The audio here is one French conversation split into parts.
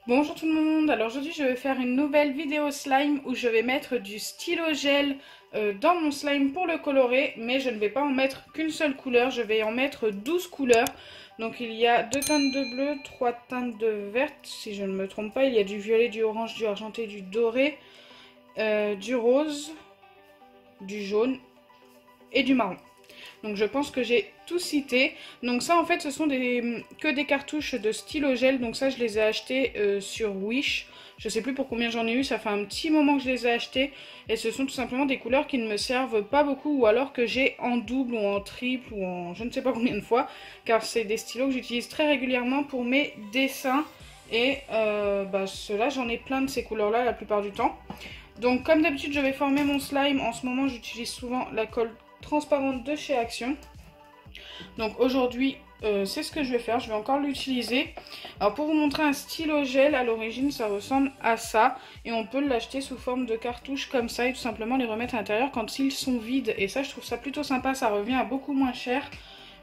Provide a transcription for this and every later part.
Bonjour tout le monde, alors aujourd'hui je vais faire une nouvelle vidéo slime où je vais mettre du stylo gel dans mon slime pour le colorer, mais je ne vais pas en mettre qu'une seule couleur, je vais en mettre 12 couleurs. Donc il y a 2 teintes de bleu, 3 teintes de verte si je ne me trompe pas, il y a du violet, du orange, du argenté, du doré, du rose, du jaune et du marron. Donc je pense que j'ai tout cité. Donc ça en fait ce sont que des cartouches de stylo gel. Donc ça je les ai achetées sur Wish. Je sais plus pour combien j'en ai eu, ça fait un petit moment que je les ai achetées. Et ce sont tout simplement des couleurs qui ne me servent pas beaucoup. Ou alors que j'ai en double ou en triple ou en je ne sais pas combien de fois. Car c'est des stylos que j'utilise très régulièrement pour mes dessins. Et ceux-là j'en ai plein de ces couleurs là la plupart du temps. Donc comme d'habitude je vais former mon slime. En ce moment j'utilise souvent la colle transparente de chez Action. Donc aujourd'hui c'est ce que je vais faire, je vais encore l'utiliser. Alors pour vous montrer un stylo gel, à l'origine ça ressemble à ça. Et on peut l'acheter sous forme de cartouches comme ça et tout simplement les remettre à l'intérieur quand ils sont vides. Et ça je trouve ça plutôt sympa, ça revient à beaucoup moins cher.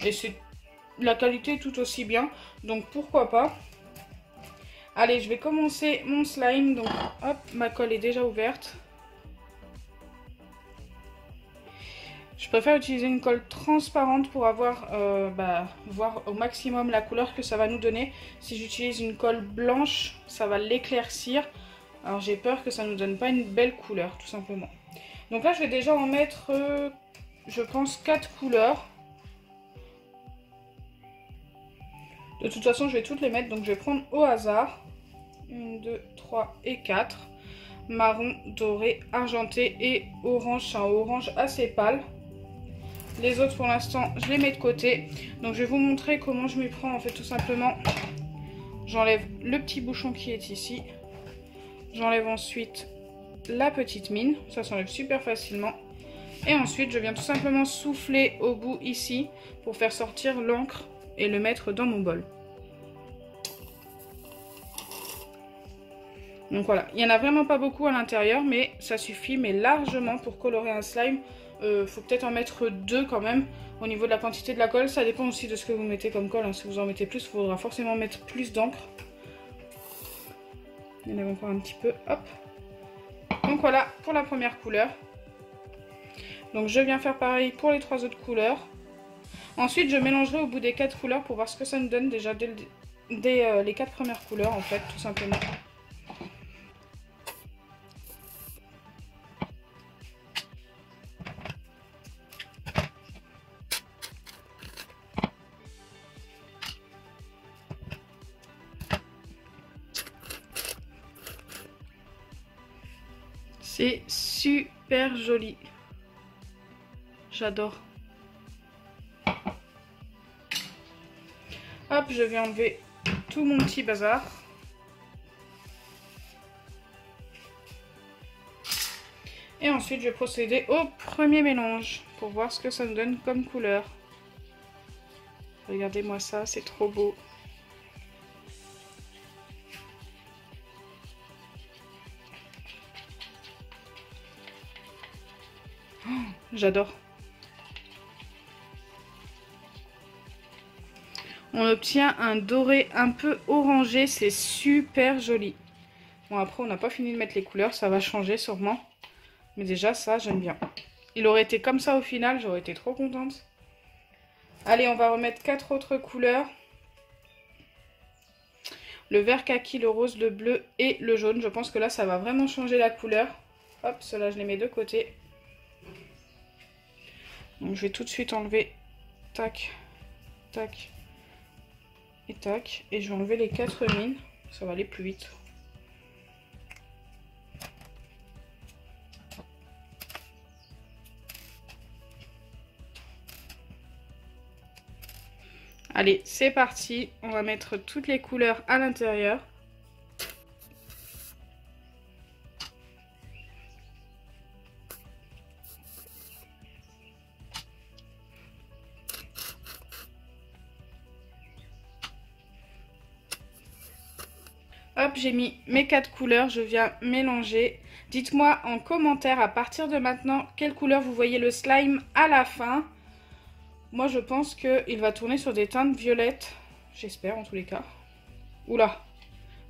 Et c'est la qualité tout aussi bien, donc pourquoi pas. Allez, je vais commencer mon slime. Donc hop, ma colle est déjà ouverte. Je préfère utiliser une colle transparente pour voir au maximum la couleur que ça va nous donner. Si j'utilise une colle blanche, ça va l'éclaircir. Alors j'ai peur que ça ne nous donne pas une belle couleur, tout simplement. Donc là, je vais déjà en mettre, je pense, 4 couleurs. De toute façon, je vais toutes les mettre, donc je vais prendre au hasard. 1, 2, 3 et 4. Marron, doré, argenté et orange. C'est un orange assez pâle. Les autres pour l'instant je les mets de côté. Donc je vais vous montrer comment je m'y prends en fait tout simplement. J'enlève le petit bouchon qui est ici. J'enlève ensuite la petite mine. Ça s'enlève super facilement. Et ensuite je viens tout simplement souffler au bout ici pour faire sortir l'encre et le mettre dans mon bol. Donc voilà, il n'y en a vraiment pas beaucoup à l'intérieur mais ça suffit mais largement pour colorer un slime. Faut peut-être en mettre 2 quand même au niveau de la quantité de la colle. Ça dépend aussi de ce que vous mettez comme colle, hein. Si vous en mettez plus, il faudra forcément mettre plus d'encre. Il y en a encore un petit peu, hop. Donc voilà pour la première couleur. Donc je viens faire pareil pour les 3 autres couleurs. Ensuite je mélangerai au bout des 4 couleurs pour voir ce que ça nous donne déjà dès les 4 premières couleurs en fait, tout simplement. C'est super joli. J'adore. Hop, je vais enlever tout mon petit bazar. Et ensuite, je vais procéder au premier mélange pour voir ce que ça nous donne comme couleur. Regardez-moi ça, c'est trop beau. J'adore. On obtient un doré un peu orangé, c'est super joli. Bon après on n'a pas fini de mettre les couleurs, ça va changer sûrement. Mais déjà ça j'aime bien. Il aurait été comme ça au final, j'aurais été trop contente. Allez, on va remettre 4 autres couleurs. Le vert kaki, le rose, le bleu et le jaune. Je pense que là ça va vraiment changer la couleur. Hop, ceux-là je les mets de côté. Donc je vais tout de suite enlever, tac, tac et tac. Et je vais enlever les 4 mines, ça va aller plus vite. Allez, c'est parti, on va mettre toutes les couleurs à l'intérieur. Hop, j'ai mis mes 4 couleurs, je viens mélanger. Dites-moi en commentaire à partir de maintenant quelle couleur vous voyez le slime à la fin. Moi je pense qu'il va tourner sur des teintes violettes, j'espère en tous les cas. Oula,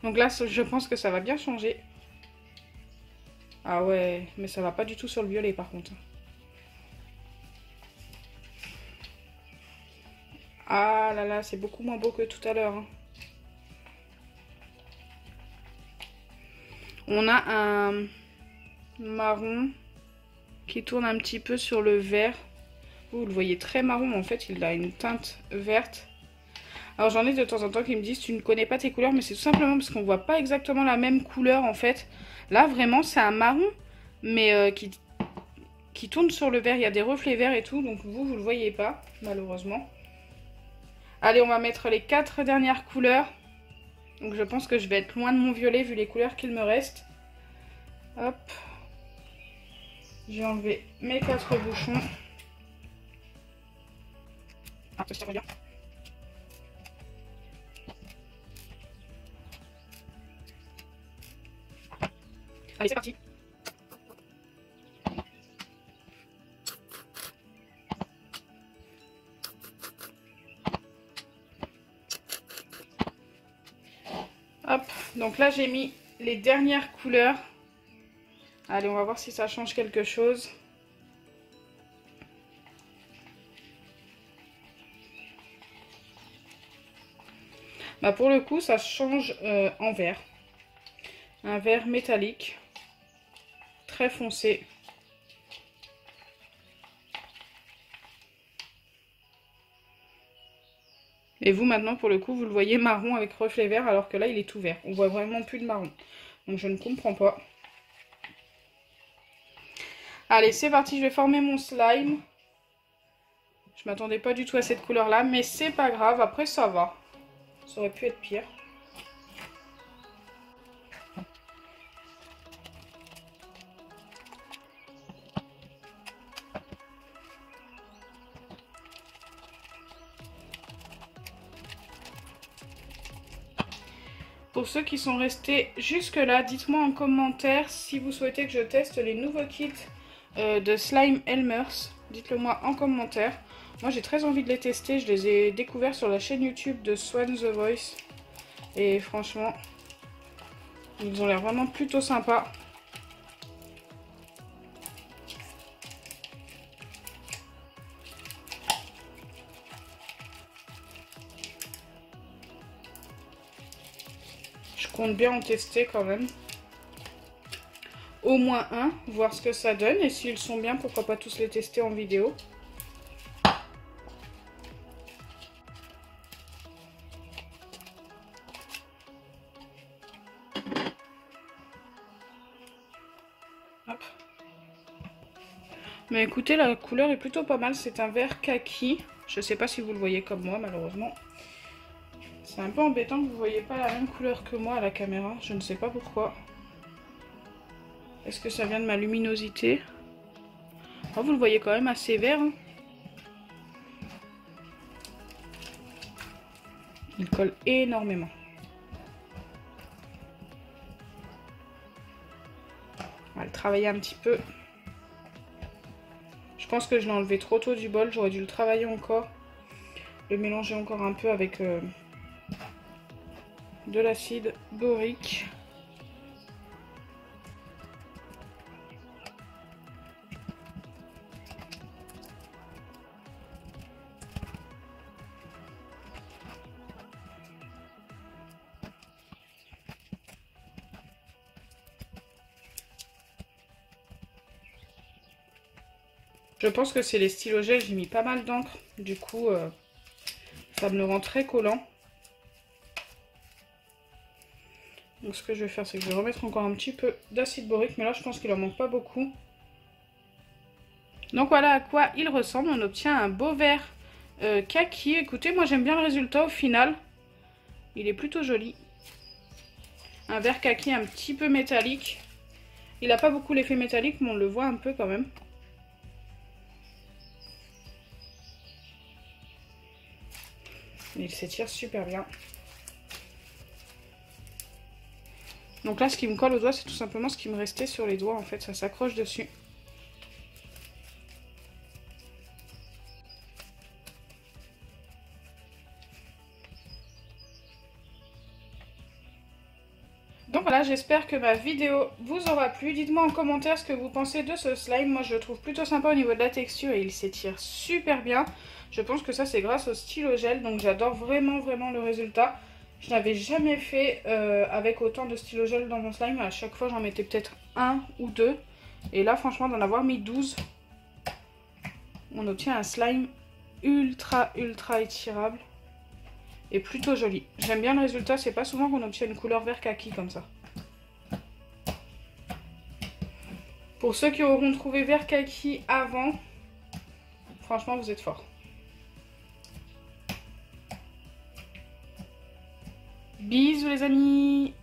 Donc là, je pense que ça va bien changer. Ah ouais, mais ça va pas du tout sur le violet par contre. Ah là là, c'est beaucoup moins beau que tout à l'heure. Hein. On a un marron qui tourne un petit peu sur le vert. Vous le voyez très marron, en fait, il a une teinte verte. Alors j'en ai de temps en temps qui me disent tu ne connais pas tes couleurs, mais c'est tout simplement parce qu'on voit pas exactement la même couleur en fait. Là vraiment c'est un marron, mais qui tourne sur le vert, il y a des reflets verts et tout, donc vous le voyez pas malheureusement. Allez, on va mettre les 4 dernières couleurs. Donc je pense que je vais être loin de mon violet vu les couleurs qu'il me reste. Hop. J'ai enlevé mes 4 bouchons. Ah, ça revient. Allez, c'est parti. Hop, donc là j'ai mis les dernières couleurs. Allez, on va voir si ça change quelque chose. Bah pour le coup, ça change en vert. Un vert métallique, très foncé. Et vous maintenant, pour le coup, vous le voyez marron avec reflet vert, alors que là, il est tout vert. On voit vraiment plus de marron. Donc je ne comprends pas. Allez, c'est parti, je vais former mon slime. Je m'attendais pas du tout à cette couleur-là, mais c'est pas grave, après ça va. Ça aurait pu être pire. Pour ceux qui sont restés jusque-là, dites-moi en commentaire si vous souhaitez que je teste les nouveaux kits de Slime Elmers. Dites-le moi en commentaire. Moi j'ai très envie de les tester, je les ai découverts sur la chaîne YouTube de Swan The Voice. Et franchement, ils ont l'air vraiment plutôt sympas. Je compte bien en tester quand même. Au moins un, voir ce que ça donne. Et s'ils sont bien, pourquoi pas tous les tester en vidéo. Hop. Mais écoutez, la couleur est plutôt pas mal. C'est un vert kaki. Je sais pas si vous le voyez comme moi, malheureusement. C'est un peu embêtant que vous ne voyez pas la même couleur que moi à la caméra. Je ne sais pas pourquoi. Est-ce que ça vient de ma luminosité? Oh, vous le voyez quand même assez vert. Hein. Il colle énormément. On va le travailler un petit peu. Je pense que je l'ai enlevé trop tôt du bol. J'aurais dû le travailler encore. Le mélanger encore un peu avec de l'acide borique. Je pense que c'est les stylos gel, j'ai mis pas mal d'encre. Du coup, ça me le rend très collant. Donc ce que je vais faire, c'est que je vais remettre encore un petit peu d'acide borique. Mais là, je pense qu'il en manque pas beaucoup. Donc voilà à quoi il ressemble. On obtient un beau vert kaki. Écoutez, moi j'aime bien le résultat au final. Il est plutôt joli. Un vert kaki un petit peu métallique. Il n'a pas beaucoup l'effet métallique, mais on le voit un peu quand même. Il s'étire super bien. Donc là, ce qui me colle aux doigts, c'est tout simplement ce qui me restait sur les doigts. En fait, ça s'accroche dessus. Donc voilà, j'espère que ma vidéo vous aura plu. Dites-moi en commentaire ce que vous pensez de ce slime. Moi je le trouve plutôt sympa au niveau de la texture et il s'étire super bien. Je pense que ça c'est grâce au stylo gel, donc j'adore vraiment le résultat. Je n'avais jamais fait avec autant de stylo gel dans mon slime. À chaque fois j'en mettais peut-être un ou deux. Et là franchement d'en avoir mis 12, on obtient un slime ultra étirable. Et plutôt joli. J'aime bien le résultat, c'est pas souvent qu'on obtient une couleur vert kaki comme ça. Pour ceux qui auront trouvé vert kaki avant, franchement vous êtes forts. Bisous les amis!